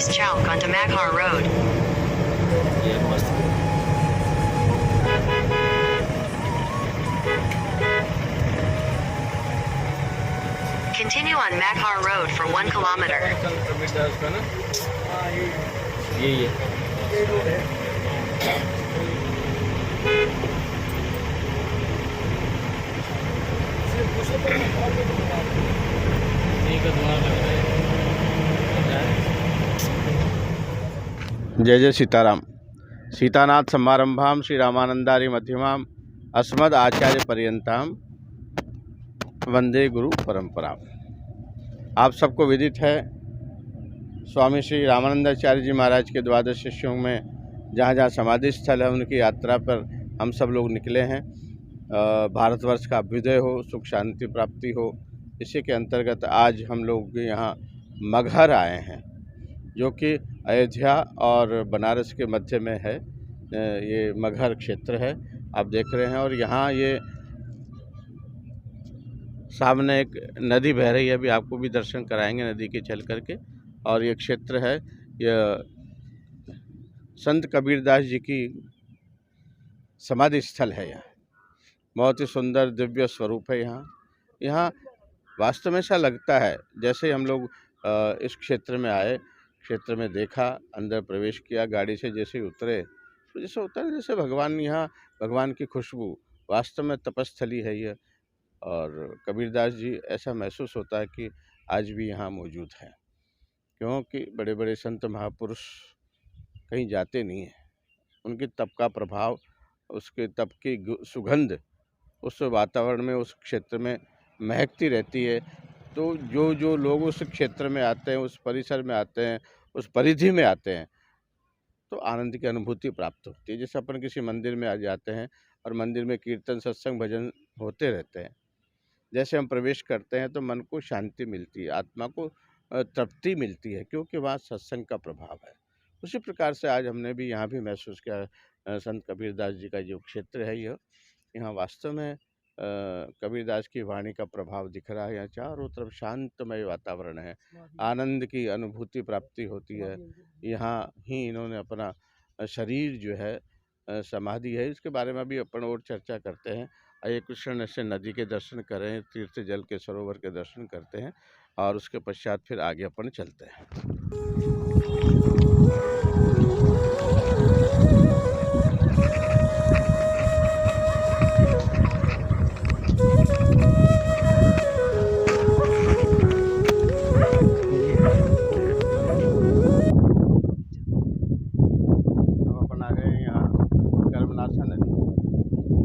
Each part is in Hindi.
East Chowk onto Maghar Road. ये मस्त Continue on Maghar Road for 1 kilometer. Kabirdas का ना ये जय जय सीताराम। सीतानाथ समारंभाम श्री रामानंदारी मध्यमाम अस्मद आचार्य पर्यंताम वंदे गुरु परंपरा। आप सबको विदित है, स्वामी श्री रामानंदाचार्य जी महाराज के द्वादश शिष्यों में जहाँ जहाँ समाधि स्थल है उनकी यात्रा पर हम सब लोग निकले हैं। भारतवर्ष का अभ्युदय हो, सुख शांति प्राप्ति हो, इसी के अंतर्गत आज हम लोग यहाँ मगहर आए हैं, जो कि अयोध्या और बनारस के मध्य में है। ये मगहर क्षेत्र है, आप देख रहे हैं। और यहाँ ये सामने एक नदी बह रही है, अभी आपको भी दर्शन कराएंगे नदी के चल करके। और ये क्षेत्र है, यह संत कबीरदास जी की समाधि स्थल है। यहाँ बहुत ही सुंदर दिव्य स्वरूप है। यहाँ वास्तव में ऐसा लगता है जैसे हम लोग इस क्षेत्र में आए, क्षेत्र में देखा, अंदर प्रवेश किया, गाड़ी से जैसे ही उतरे तो जैसे होता है जैसे भगवान, यहाँ भगवान की खुशबू, वास्तव में तपस्थली है ये। और कबीरदास जी ऐसा महसूस होता है कि आज भी यहाँ मौजूद हैं, क्योंकि बड़े बड़े संत महापुरुष कहीं जाते नहीं हैं। उनके तप का प्रभाव, उसके तप की सुगंध उस वातावरण में, उस क्षेत्र में महकती रहती है। तो जो लोग उस क्षेत्र में आते हैं, उस परिसर में आते हैं, उस परिधि में आते हैं, तो आनंद की अनुभूति प्राप्त होती है। जैसे अपन किसी मंदिर में आ जाते हैं और मंदिर में कीर्तन, सत्संग, भजन होते रहते हैं, जैसे हम प्रवेश करते हैं तो मन को शांति मिलती है, आत्मा को तृप्ति मिलती है, क्योंकि वहाँ सत्संग का प्रभाव है। उसी प्रकार से आज हमने भी यहाँ भी महसूस किया। संत कबीरदास जी का जो क्षेत्र है, यहाँ वास्तव में कबीरदास की वाणी का प्रभाव दिख रहा है। यहाँ चारों तरफ शांतमय वातावरण है, आनंद की अनुभूति प्राप्ति होती है। यहाँ ही इन्होंने अपना शरीर जो है समाधि है, इसके बारे में भी अपन और चर्चा करते हैं। आइए कृष्ण से नदी के दर्शन करें, तीर्थ जल के सरोवर के दर्शन करते हैं और उसके पश्चात फिर आगे अपन चलते हैं।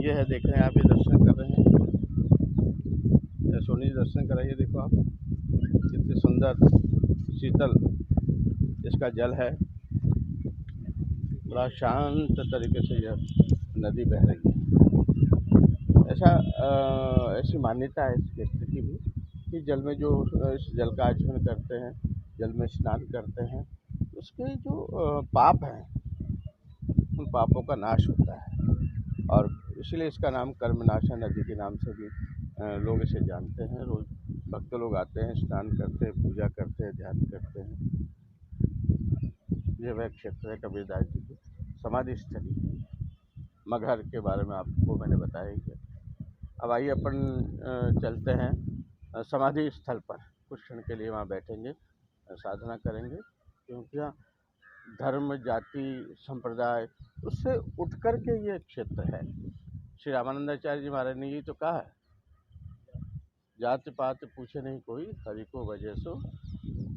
ये है, देख रहे हैं आप, ये दर्शन कर रहे हैं। सोनी दर्शन कराइए, देखो आप कितनी सुंदर शीतल इसका जल है, बड़ा शांत तरीके से यह नदी बह रही है। ऐसी मान्यता है इस क्षेत्र की भी कि जल में जो इस जल का आचमन करते हैं, जल में स्नान करते हैं, उसके जो पाप हैं उन पापों का नाश होता है। और इसलिए इसका नाम कर्मनाशा नदी के नाम से भी लोग इसे जानते हैं। रोज भक्त लोग आते हैं, स्नान करते हैं, पूजा करते हैं, ध्यान करते हैं। ये वह क्षेत्र है कबीरदास जी की समाधि स्थली। मगहर के बारे में आपको मैंने बताया कि अब आइए अपन चलते हैं समाधि स्थल पर। कुछ क्षण के लिए वहाँ बैठेंगे, साधना करेंगे, क्योंकि यहाँ धर्म, जाति, संप्रदाय उससे उठ कर के ये क्षेत्र है। श्री रामानंदाचार्य जी महाराज ने ये तो कहा है, जात पात पूछे नहीं कोई, हरि को वजह सो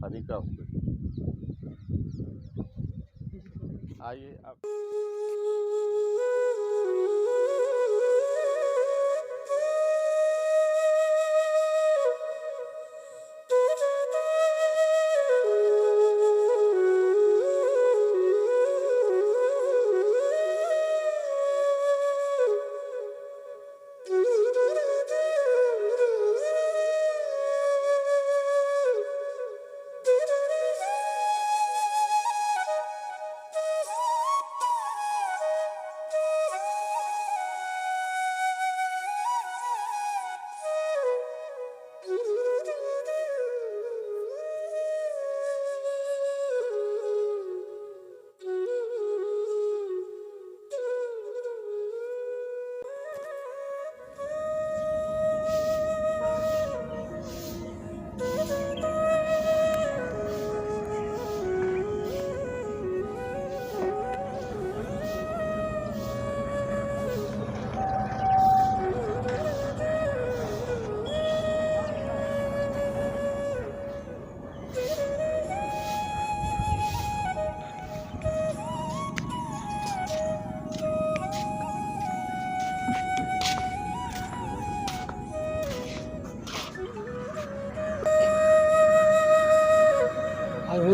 हरि का हुक्म। आइए अब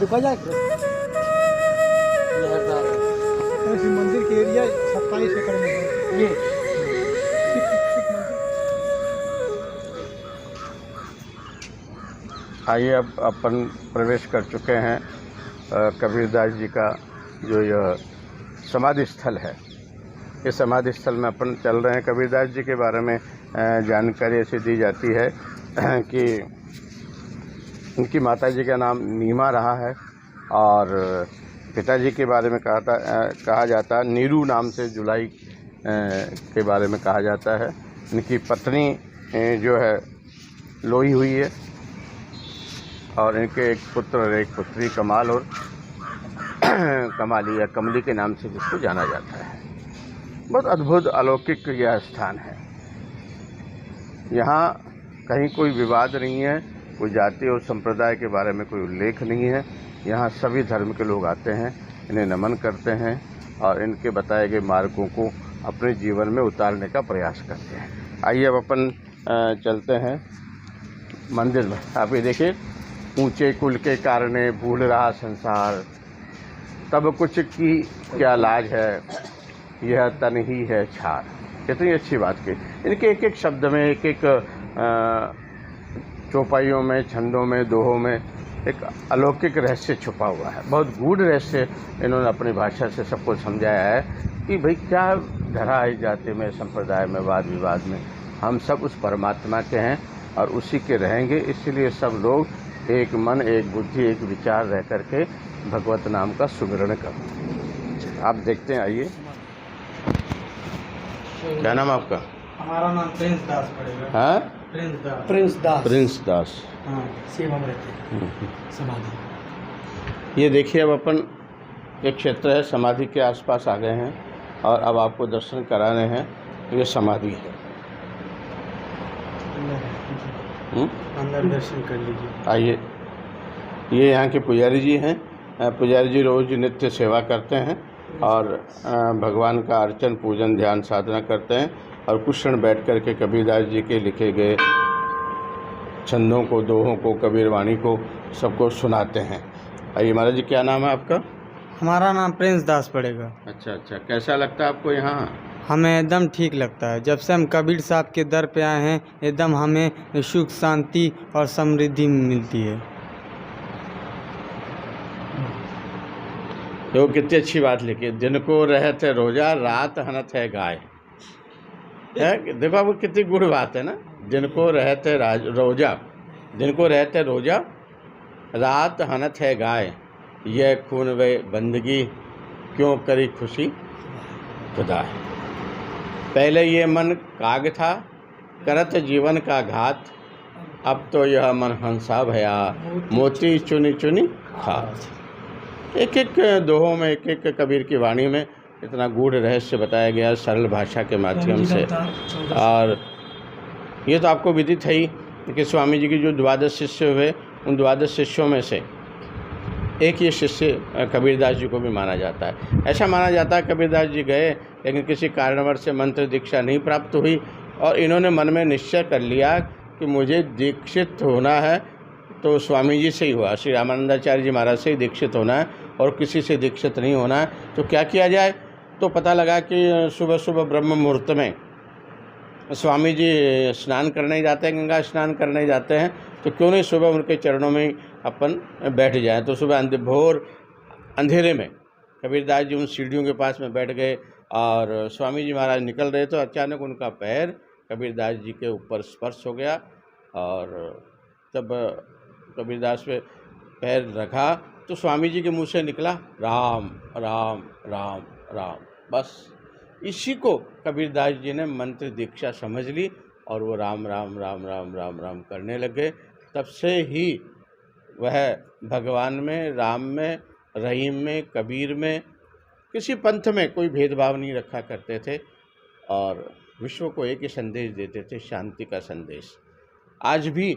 रुका जाए ऐसे मंदिर के एरिया 27 एकड़ में है ये आइए अब अपन प्रवेश कर चुके हैं कबीरदास जी का जो यह समाधि स्थल है। इस समाधि स्थल में अपन चल रहे हैं। कबीरदास जी के बारे में जानकारी ऐसी दी जाती है कि उनकी माता जी का नाम नीमा रहा है और पिताजी के बारे में कहा जाता नीरू नाम से जुलाई के बारे में कहा जाता है। इनकी पत्नी जो है लोई हुई है और इनके एक पुत्र और एक पुत्री कमाल और कमाली या कमली के नाम से जिसको जाना जाता है। बहुत अद्भुत अलौकिक यह स्थान है। यहाँ कहीं कोई विवाद नहीं है, कोई जाति और संप्रदाय के बारे में कोई उल्लेख नहीं है। यहाँ सभी धर्म के लोग आते हैं, इन्हें नमन करते हैं और इनके बताए गए मार्गों को अपने जीवन में उतारने का प्रयास करते हैं। आइए अब अपन चलते हैं मंदिर में। आप ये देखिए, ऊंचे कुल के कारणे भूल रहा संसार, तब कुछ की क्या लाज है, यह तन ही है छार। कितनी अच्छी बात की। इनके एक एक शब्द में, एक एक चौपाइयों में, छंदों में, दोहों में एक अलौकिक रहस्य छुपा हुआ है। बहुत गूढ़ रहस्य इन्होंने अपनी भाषा से सबको समझाया है कि भाई क्या धरा है जाति में, संप्रदाय में, वाद विवाद में। हम सब उस परमात्मा के हैं और उसी के रहेंगे। इसलिए सब लोग एक मन, एक बुद्धि, एक विचार रह करके भगवत नाम का सुमिरन करो। आप देखते हैं, आइए। क्या नाम आपका? हमारा नाम प्रिंस दास पड़ेगा। हाँ, प्रिंस दास। हाँ, सेवा में रहते हैं समाधि। ये देखिए, अब अपन एक क्षेत्र है, समाधि के आसपास आ गए हैं और अब आपको दर्शन कराने हैं। ये समाधि है। अंदर दर्शन कर लीजिए। आइए। ये यहाँ के पुजारी जी हैं। पुजारी जी रोज़ नित्य सेवा करते हैं और भगवान का अर्चन, पूजन, ध्यान, साधना करते हैं और कुछ क्षण बैठ कर के कबीरदास जी के लिखे गए छंदों को, दोहों को, कबीर वाणी को सबको सुनाते हैं। आइए महाराज जी, क्या नाम है आपका? हमारा नाम प्रिंस दास पड़ेगा। अच्छा अच्छा, कैसा लगता है आपको यहाँ? हमें एकदम ठीक लगता है। जब से हम कबीर साहब के दर पे आए हैं, एकदम हमें सुख, शांति और समृद्धि मिलती है। तो कितनी अच्छी बात लिखी, दिन को रहत है रोजा, रात हनत है गाय। देखो आपको कितनी गुड़ बात है ना। दिन को रहत है रोजा, दिन को रहत है रोजा, रात हनत है गाय। यह खून वे बंदगी, क्यों करी खुशी खुदा है। पहले ये मन काग था, करत जीवन का घात। अब तो यह मन हंसा भया, मोती चुनी चुनी खात। एक एक दोहों में, एक एक कबीर की वाणी में इतना गूढ़ रहस्य बताया गया सरल भाषा के माध्यम से। और ये तो आपको विदित है ही कि स्वामी जी के जो 12 शिष्य हुए, उन 12 शिष्यों में से एक ये शिष्य कबीरदास जी को भी माना जाता है। ऐसा माना जाता है कबीरदास जी गए, लेकिन किसी कारणवश से मंत्र दीक्षा नहीं प्राप्त हुई और इन्होंने मन में निश्चय कर लिया कि मुझे दीक्षित होना है तो स्वामी जी से ही हुआ, श्री रामानंदाचार्य जी महाराज से ही दीक्षित होना है और किसी से दीक्षित नहीं होना है। तो क्या किया जाए? तो पता लगा कि सुबह सुबह ब्रह्म मुहूर्त में स्वामी जी स्नान करने जाते हैं, गंगा स्नान करने जाते हैं, तो क्यों नहीं सुबह उनके चरणों में अपन बैठ जाएं। तो सुबह भोर अंधेरे में कबीरदास जी उन सीढ़ियों के पास में बैठ गए और स्वामी जी महाराज निकल रहे तो अचानक उनका पैर कबीरदास जी के ऊपर स्पर्श हो गया और तब कबीरदास पे पैर रखा तो स्वामी जी के मुंह से निकला राम राम राम राम। बस इसी को कबीरदास जी ने मंत्र दीक्षा समझ ली और वो राम राम राम राम राम राम करने लगे। तब से ही वह भगवान में, राम में, रहीम में, कबीर में, किसी पंथ में कोई भेदभाव नहीं रखा करते थे और विश्व को एक ही संदेश देते थे, शांति का संदेश। आज भी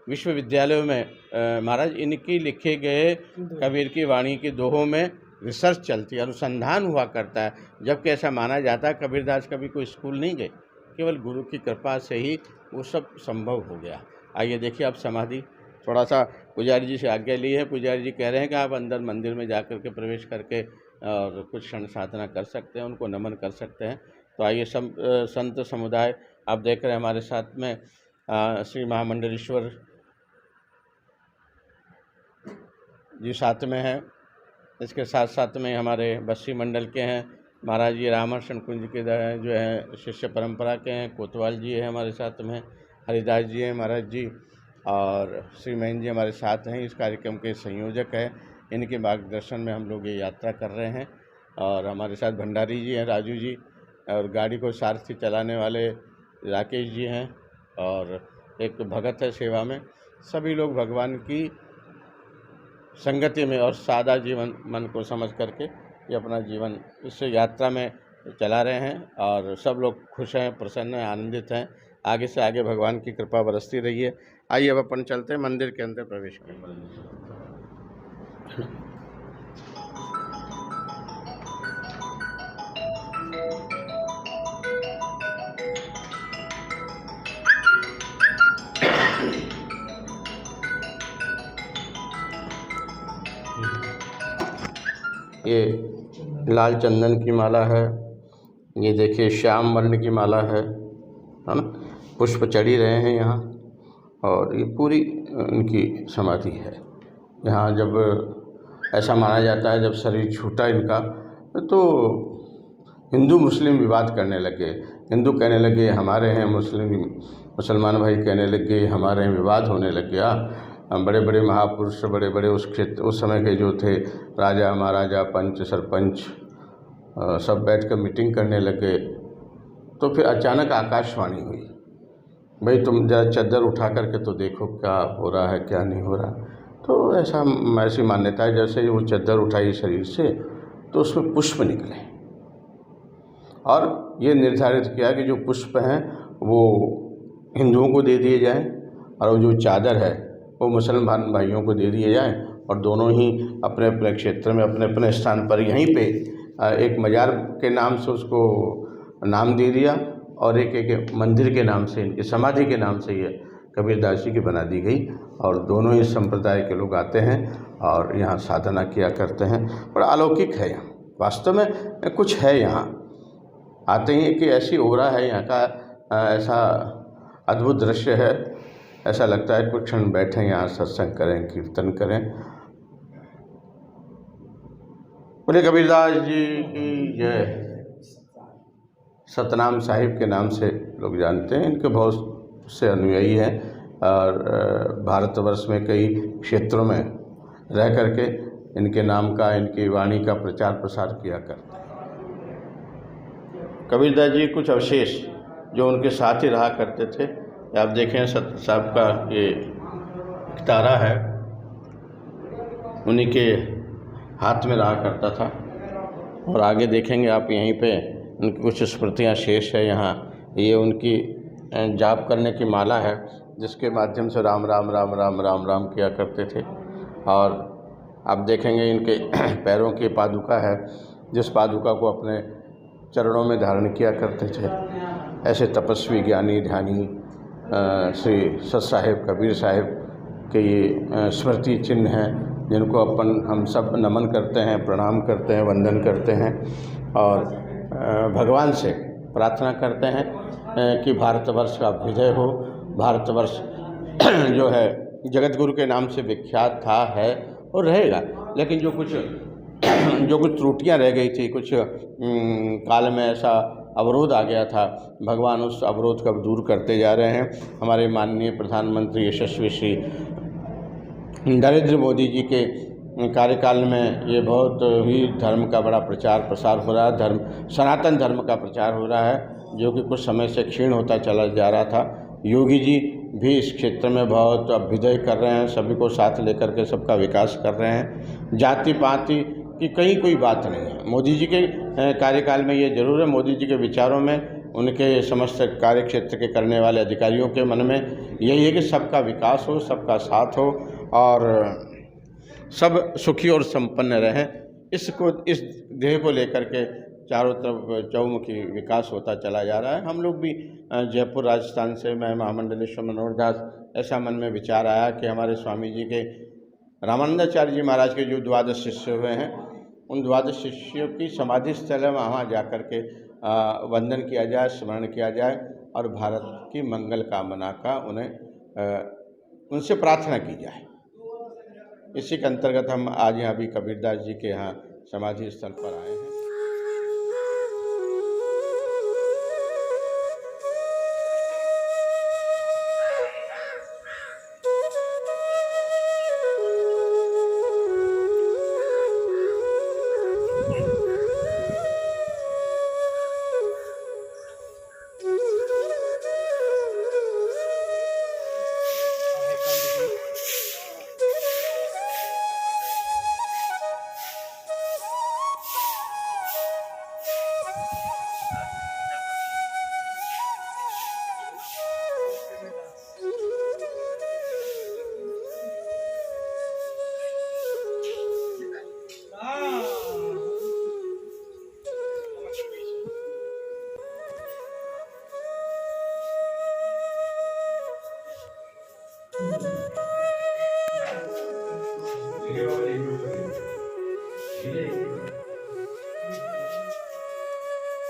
विश्वविद्यालयों में महाराज इनकी लिखे गए कबीर की वाणी की दोहों में रिसर्च चलती है, अनुसंधान हुआ करता है। जबकि ऐसा माना जाता है कबीरदास कभी कोई स्कूल नहीं गए, केवल गुरु की कृपा से ही वो सब संभव हो गया। आइए देखिए आप समाधि थोड़ा सा पुजारी जी से आज्ञा ली है। पुजारी जी कह रहे हैं कि आप अंदर मंदिर में जा कर के प्रवेश करके और कुछ क्षण साधना कर सकते हैं, उनको नमन कर सकते हैं। तो आइए संत समुदाय आप देख रहे हैं हमारे साथ में श्री महामंडलेश्वर जी साथ में है। इसके साथ साथ में हमारे बस्सी मंडल के हैं महाराज जी, रामहर्षण कुंज के जो है शिष्य परंपरा के हैं, कोतवाल जी है हमारे साथ में, हरिदास जी हैं महाराज जी, और श्री महेंद्र जी हमारे साथ हैं, इस कार्यक्रम के संयोजक हैं। इनके मार्गदर्शन में हम लोग ये यात्रा कर रहे हैं। और हमारे साथ भंडारी जी हैं, राजू जी, और गाड़ी को सारथी चलाने वाले राकेश जी हैं, और एक भगत है सेवा में। सभी लोग भगवान की संगति में और सादा जीवन मन को समझ करके ये अपना जीवन इस यात्रा में चला रहे हैं। और सब लोग खुश हैं, प्रसन्न हैं, आनंदित हैं। आगे से आगे भगवान की कृपा बरसती रही है। आइए अब अपन चलते हैं मंदिर के अंदर प्रवेश करेंगे। ये लाल चंदन की माला है, ये देखिए श्याम वर्ण की माला है ना। पुष्प चढ़ी रहे हैं यहाँ, और ये पूरी इनकी समाधि है। यहाँ जब ऐसा माना जाता है, जब शरीर छूटा इनका तो हिंदू मुस्लिम विवाद करने लगे। हिंदू कहने लगे हमारे हैं, मुसलमान भाई कहने लगे हमारे हैं, विवाद होने लग गया। बड़े बड़े महापुरुष, बड़े बड़े उस समय के जो थे राजा महाराजा, पंच सरपंच, सब बैठकर मीटिंग करने लगे। तो फिर अचानक आकाशवाणी हुई, भाई तुम जरा चद्दर उठा करके तो देखो क्या हो रहा है, क्या नहीं हो रहा। तो ऐसी मान्यता है, जैसे ही वो चद्दर उठाई शरीर से तो उसमें पुष्प निकले, और ये निर्धारित किया कि जो पुष्प हैं वो हिंदुओं को दे दिए जाएं, और वो जो चादर है वो मुसलमान भाइयों को दे दिए जाएं। और दोनों ही अपने अपने क्षेत्र में, अपने अपने स्थान पर यहीं पे एक मजार के नाम से उसको नाम दे दिया, और एक मंदिर के नाम से, इनकी समाधि के नाम से ये कबीरदास जी की बना दी गई। और दोनों ही संप्रदाय के लोग आते हैं और यहाँ साधना किया करते हैं। बड़ा अलौकिक है यहाँ, वास्तव में कुछ है यहाँ। आते ही कि ऐसी ओरा है यहाँ का, ऐसा अद्भुत दृश्य है, ऐसा लगता है कुछ क्षण बैठें यहाँ, सत्संग करें, कीर्तन करें। बोले कबीरदास जी की जय। सतनाम साहिब के नाम से लोग जानते हैं, इनके बहुत से अनुयायी हैं, और भारतवर्ष में कई क्षेत्रों में रह करके इनके नाम का, इनकी वाणी का प्रचार प्रसार किया करते हैं। कबीरदास जी कुछ अवशेष जो उनके साथ ही रहा करते थे, आप देखें सत साहब का ये तारा है, उन्हीं के हाथ में रहा करता था। और आगे देखेंगे आप, यहीं पे उनकी कुछ स्मृतियाँ शेष है। यहाँ ये उनकी जाप करने की माला है, जिसके माध्यम से राम राम राम राम राम राम किया करते थे। और आप देखेंगे इनके पैरों की पादुका है, जिस पादुका को अपने चरणों में धारण किया करते थे। ऐसे तपस्वी, ज्ञानी, ध्यानी श्री सत साहिब, कबीर साहिब के ये स्मृति चिन्ह हैं, जिनको हम सब नमन करते हैं, प्रणाम करते हैं, वंदन करते हैं। और भगवान से प्रार्थना करते हैं कि भारतवर्ष का विजय हो। भारतवर्ष जो है जगत गुरु के नाम से विख्यात था, है और रहेगा। लेकिन जो कुछ त्रुटियां रह गई थी, कुछ काल में ऐसा अवरोध आ गया था, भगवान उस अवरोध को दूर करते जा रहे हैं। हमारे माननीय प्रधानमंत्री यशस्वी श्री नरेंद्र मोदी जी के कार्यकाल में ये बहुत ही धर्म का बड़ा प्रचार प्रसार हो रहा है। सनातन धर्म का प्रचार हो रहा है, जो कि कुछ समय से क्षीण होता चला जा रहा था। योगी जी भी इस क्षेत्र में बहुत अभ्युदय कर रहे हैं, सभी को साथ लेकर के सबका विकास कर रहे हैं। जाति पाति की कहीं कोई बात नहीं है। मोदी जी के कार्यकाल में ये जरूर है, मोदी जी के विचारों में, उनके समस्त कार्य क्षेत्र के करने वाले अधिकारियों के मन में यही है कि सबका विकास हो, सबका साथ हो, और सब सुखी और संपन्न रहें। इस ध्येय को लेकर के चारों तरफ चौमुखी विकास होता चला जा रहा है। हम लोग भी जयपुर राजस्थान से, मैं महामंडलेश्वर मनोहर दास, ऐसा मन में विचार आया कि हमारे स्वामी जी के रामानंदाचार्य जी महाराज के जो 12 शिष्य हुए हैं, उन 12 शिष्यों की समाधि स्थल है, वहाँ जा कर के वंदन किया जाए, स्मरण किया जाए और भारत की मंगल कामना का उनसे प्रार्थना की जाए। इसी के अंतर्गत हम आज यहाँ भी कबीरदास जी के यहाँ समाधि स्थल पर आए हैं।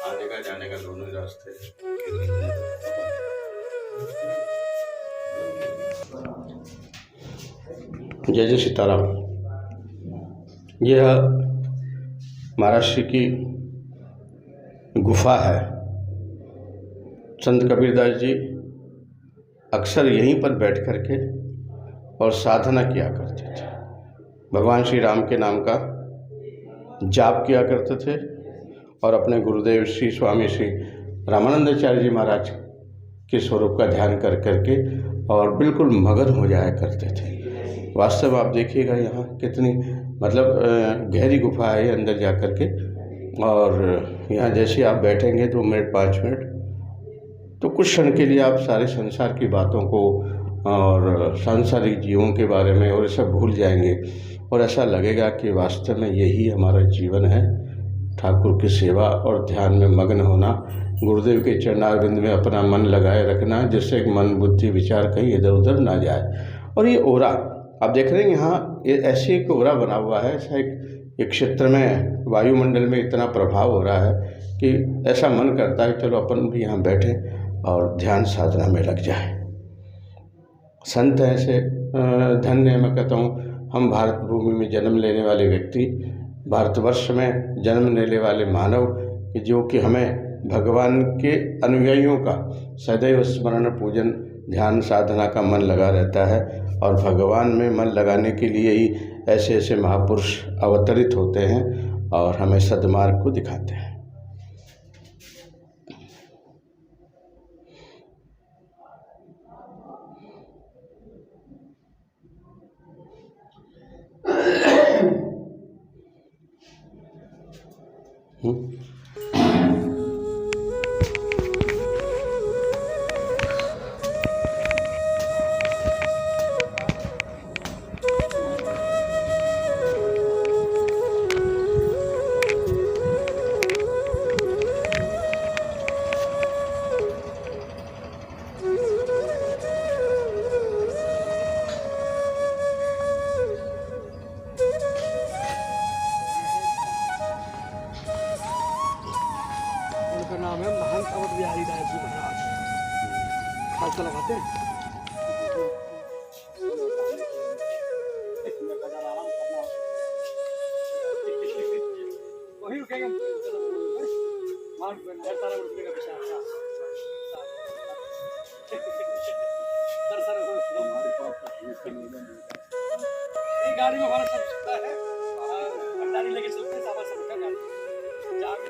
आने का जाने का दोनों रास्ते जय जय सीताराम। यह महाराष्ट्र की गुफा है। संत कबीरदास जी अक्सर यहीं पर बैठ कर के और साधना किया करते थे। भगवान श्री राम के नाम का जाप किया करते थे और अपने गुरुदेव श्री स्वामी श्री रामानंदाचार्य जी महाराज के स्वरूप का ध्यान कर करके और बिल्कुल मगन हो जाया करते थे। वास्तव में आप देखिएगा यहाँ कितनी गहरी गुफा है अंदर जा कर के, और यहाँ जैसे आप बैठेंगे 2 मिनट 5 मिनट तो कुछ क्षण के लिए आप सारे संसार की बातों को और सांसारिक जीवों के बारे में और सब भूल जाएंगे और ऐसा लगेगा कि वास्तव में यही हमारा जीवन है। ठाकुर की सेवा और ध्यान में मग्न होना, गुरुदेव के चरणारविंद में अपना मन लगाए रखना, जिससे मन बुद्धि विचार कहीं इधर उधर ना जाए। और ये ओरा आप देख रहे हैं, यहाँ ऐसे एक ओरा बना हुआ है, ऐसा एक क्षेत्र में वायुमंडल में इतना प्रभाव हो रहा है कि ऐसा मन करता है चलो अपन भी यहाँ बैठे और ध्यान साधना में लग जाए। संत ऐसे धन्य, मैं कहता हूँ, हम भारत भूमि में जन्म लेने वाले व्यक्ति, भारतवर्ष में जन्म लेने वाले मानव, जो कि हमें भगवान के अनुयायियों का सदैव स्मरण पूजन ध्यान साधना का मन लगा रहता है और भगवान में मन लगाने के लिए ही ऐसे ऐसे महापुरुष अवतरित होते हैं और हमें सद्मार्ग को दिखाते हैं। उनका नाम है महंत अवध बिहारी दास जी महाराज। खालसा लगाते हैं। वही रुकेगा। गाड़ी में हमारा सब सकता है, भंडारी लेके चलते हैं, सामान सब रखा गाड़ी जहाँ भी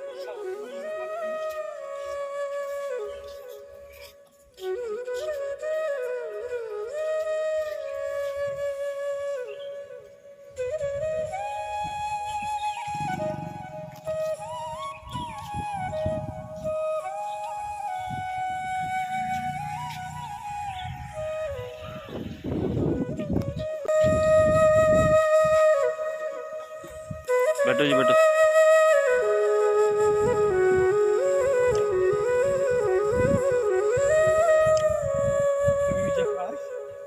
बैठो जी बैठो।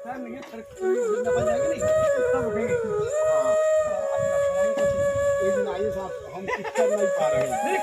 टाइम नहीं है, फिर जब नफल जाएगा नहीं तब उठेंगे। एक दिन आइए साहब, हम कुछ कर नहीं पा रहे हैं। नहीं